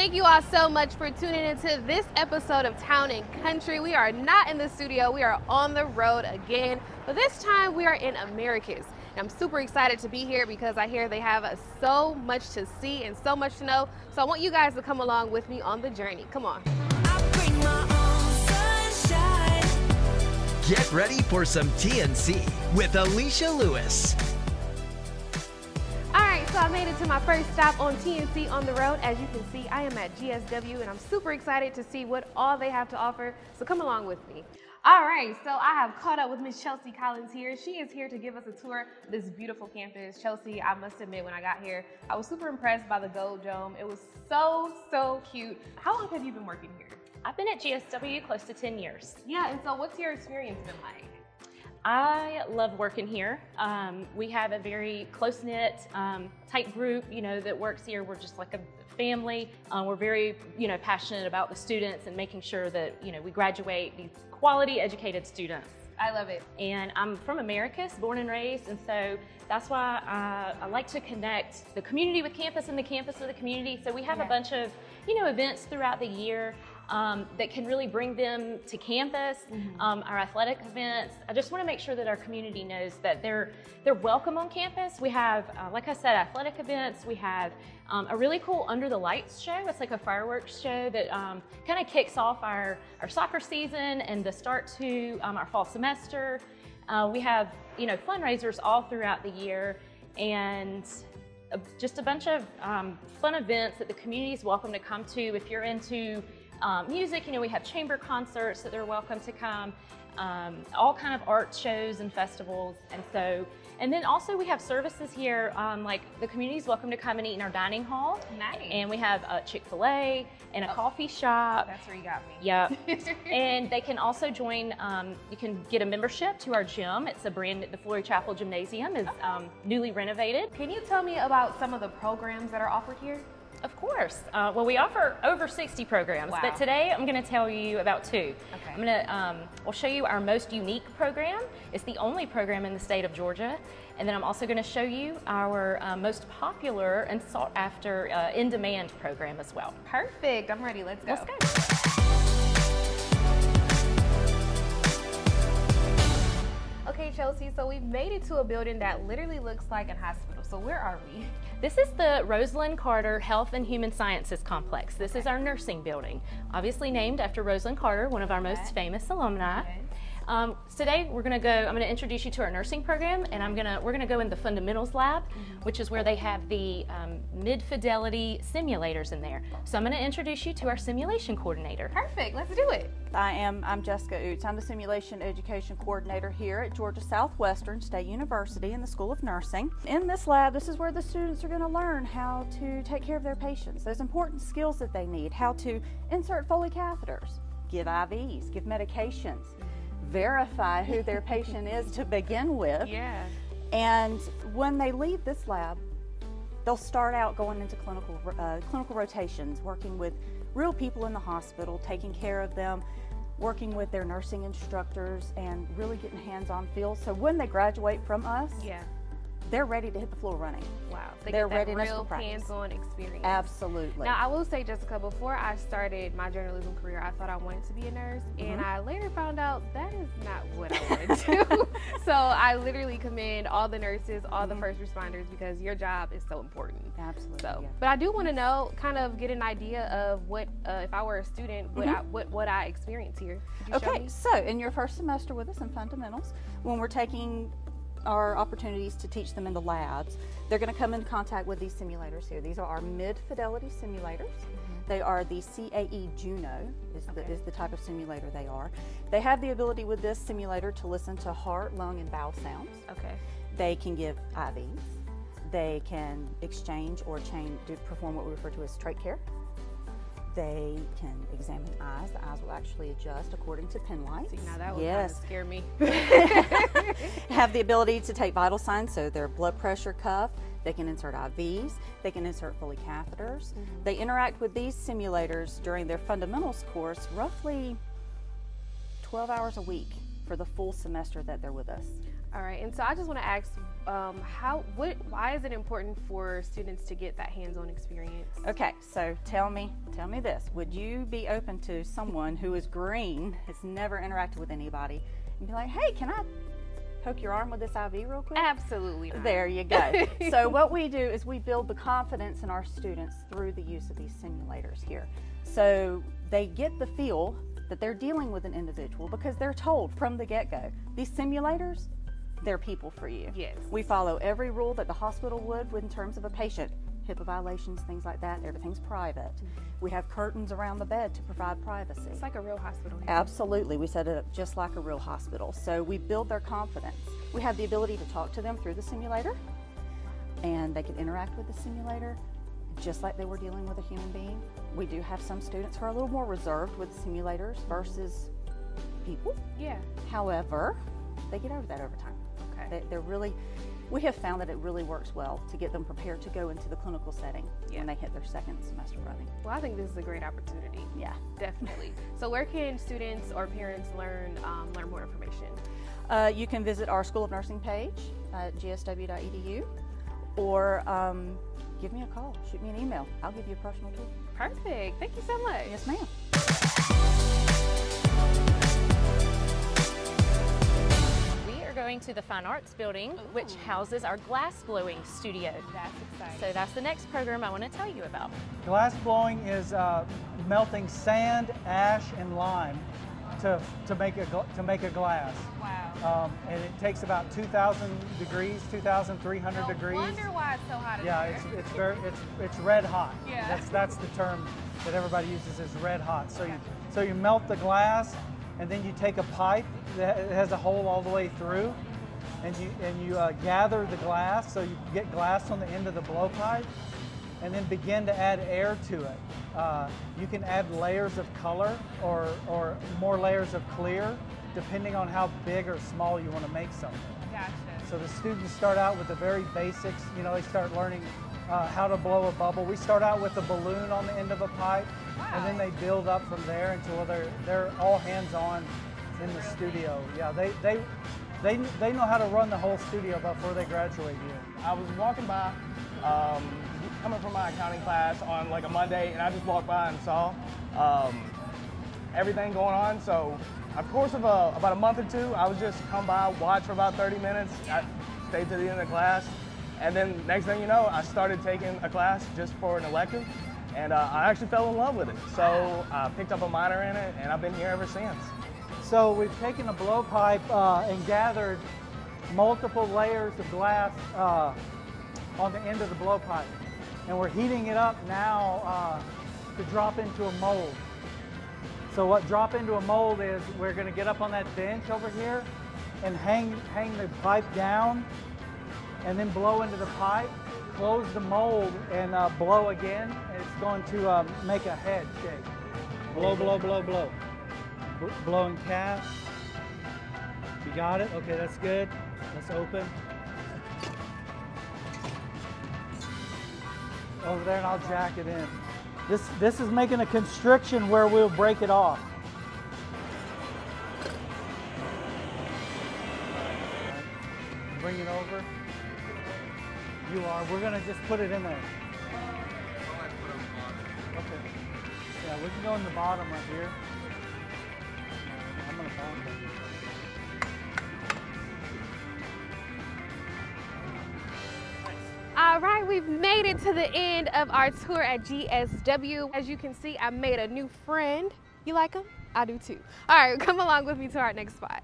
Thank you all so much for tuning into this episode of Town and Country. We are not in the studio, we are on the road again, but this time we are in Americus. And I'm super excited to be here because I hear they have so much to see and so much to know. So I want you guys to come along with me on the journey. Come on. Get ready for some TNC with Alicia Lewis. So I made it to my first stop on TNC on the road. As you can see, I am at GSW and I'm super excited to see what all they have to offer. So come along with me. All right, so I have caught up with Miss Chelsea Collins here. She is here to give us a tour of this beautiful campus. Chelsea, I must admit, when I got here, I was super impressed by the Gold Dome. It was so cute. How long have you been working here? I've been at GSW close to 10 years. Yeah, and so what's your experience been like? I love working here. We have a very close-knit, tight group, that works here. We're just like a family. We're very, passionate about the students and making sure that, we graduate these quality, educated students. I love it. And I'm from Americus, born and raised, and so that's why I like to connect the community with campus and the campus with the community. So we have a bunch of, events throughout the year that can really bring them to campus, our athletic events. I just want to make sure that our community knows that they're welcome on campus. We have, like I said, athletic events. We have a really cool Under the Lights show. It's like a fireworks show that kind of kicks off our soccer season and the start to our fall semester. We have, fundraisers all throughout the year and just a bunch of fun events that the community is welcome to come to. If you're into music, we have chamber concerts that they're welcome to come, all kind of art shows and festivals. And then also we have services here, like the community is welcome to come and eat in our dining hall. Nice. And we have a Chick-fil-A and a coffee shop. That's where you got me. Yep. And they can also join, you can get a membership to our gym. It's the Flory Chapel Gymnasium is newly renovated. Can you tell me about some of the programs that are offered here? Of course. Well, we offer over 60 programs, but today I'm going to tell you about two. Okay. I'm going to, we'll show you our most unique program. It's the only program in the state of Georgia. And then I'm also going to show you our most popular and sought after in-demand program as well. Perfect. I'm ready. Let's go. Let's go. Okay, Chelsea, so we've made it to a building that literally looks like a hospital. So where are we? This is the Rosalind Carter Health and Human Sciences Complex. This is our nursing building, obviously named after Rosalind Carter, one of our most famous alumni. Today I'm going to introduce you to our nursing program, and we're going to go in the fundamentals lab, which is where they have the mid-fidelity simulators in there. So I'm going to introduce you to our simulation coordinator. Perfect, let's do it. I'm Jessica Oots. I'm the Simulation Education Coordinator here at Georgia Southwestern State University in the School of Nursing. In this lab, this is where the students are going to learn how to take care of their patients. Those important skills that they need, how to insert Foley catheters, give IVs, give medications, verify who their patient is to begin with. Yeah. And when they leave this lab, they'll start out going into clinical rotations, working with real people in the hospital, taking care of them, working with their nursing instructors, and really getting hands-on feel. So when they graduate from us, they're ready to hit the floor running. Wow. They're ready to to practice. Hands-on experience. Absolutely. Now, I will say, Jessica, before I started my journalism career, I thought I wanted to be a nurse, and I later found out that is not what I wanted to do. So I literally commend all the nurses, all the first responders, because your job is so important. Absolutely. So, but I do want to know, kind of get an idea of what, if I were a student, what I experience here. Could you show me? So in your first semester with us in fundamentals, when we're taking our opportunities to teach them in the labs, they're going to come in contact with these simulators here. These are our mid-fidelity simulators. They are the CAE Juno is the type of simulator they are. They have the ability with this simulator to listen to heart, lung, and bowel sounds. Okay. They can give IVs. They can exchange or perform what we refer to as trach care. They can examine eyes. The eyes will actually adjust according to pen lights. See, now that would kind of scare me. Have the ability to take vital signs, so their blood pressure cuff. They can insert IVs. They can insert Foley catheters. They interact with these simulators during their fundamentals course roughly 12 hours a week for the full semester that they're with us. All right, and so I just want to ask, why is it important for students to get that hands-on experience? Okay, so tell me this. Would you be open to someone who is green, has never interacted with anybody, and be like, hey, can I poke your arm with this IV real quick? Absolutely not. There you go. So what we do is we build the confidence in our students through the use of these simulators here. So they get the feel that they're dealing with an individual because they're told from the get-go, these simulators, they're people for you. Yes. We follow every rule that the hospital would in terms of a patient. HIPAA violations, things like that, everything's private. We have curtains around the bed to provide privacy. It's like a real hospital. Absolutely, we set it up just like a real hospital. So we build their confidence. We have the ability to talk to them through the simulator, and they can interact with the simulator just like they were dealing with a human being. We do have some students who are a little more reserved with simulators versus people. Yeah. However, they get over that over time. Okay. We have found that it really works well to get them prepared to go into the clinical setting when they hit their second semester running. Well, I think this is a great opportunity. Yeah. Definitely. So where can students or parents learn more information? You can visit our School of Nursing page at gsw.edu, or give me a call, shoot me an email. I'll give you a personal tour. Perfect. Thank you so much. Yes, ma'am. We are going to the Fine Arts Building, which houses our glass blowing studio. That's exciting. So that's the next program I want to tell you about. Glass blowing is melting sand, ash, and lime to make a glass. Wow. And it takes about 2,000 degrees, 2,300 degrees. I wonder why it's so hot in Yeah, here. it's red hot. Yeah. That's the term that everybody uses, is red hot. So you melt the glass, and then you take a pipe that has a hole all the way through, and you gather the glass, so you get glass on the end of the blowpipe, and then begin to add air to it. You can add layers of color or more layers of clear, depending on how big or small you want to make something. Gotcha. So the students start out with the very basics. You know, they start learning how to blow a bubble. We start out with a balloon on the end of a pipe, and then they build up from there until they're all hands-on in the studio. Yeah, they know how to run the whole studio before they graduate here. I was walking by, coming from my accounting class on like a Monday, and I just walked by and saw everything going on. So, of course, of about a month or two, I was just come by, watch for about 30 minutes. I stayed to the end of the class, and then next thing you know, I started taking a class just for an elective, and I actually fell in love with it. So I picked up a minor in it, and I've been here ever since. So we've taken a blowpipe and gathered multiple layers of glass on the end of the blowpipe, and we're heating it up now to drop into a mold. So what drop into a mold is, we're going to get up on that bench over here and hang the pipe down, and then blow into the pipe, close the mold, and blow again. And it's going to make a head shape. Blow, blow, blow, blow. Blowing cap. You got it? Okay, that's good. Let's open. Over there, and I'll jack it in. This is making a constriction where we'll break it off. Bring it over. You are. We're gonna just put it in there. Okay. Yeah, we can go in the bottom right here. I'm gonna find it. All right, we've made it to the end of our tour at GSW. As you can see, I made a new friend. You like him? I do too. All right, come along with me to our next spot.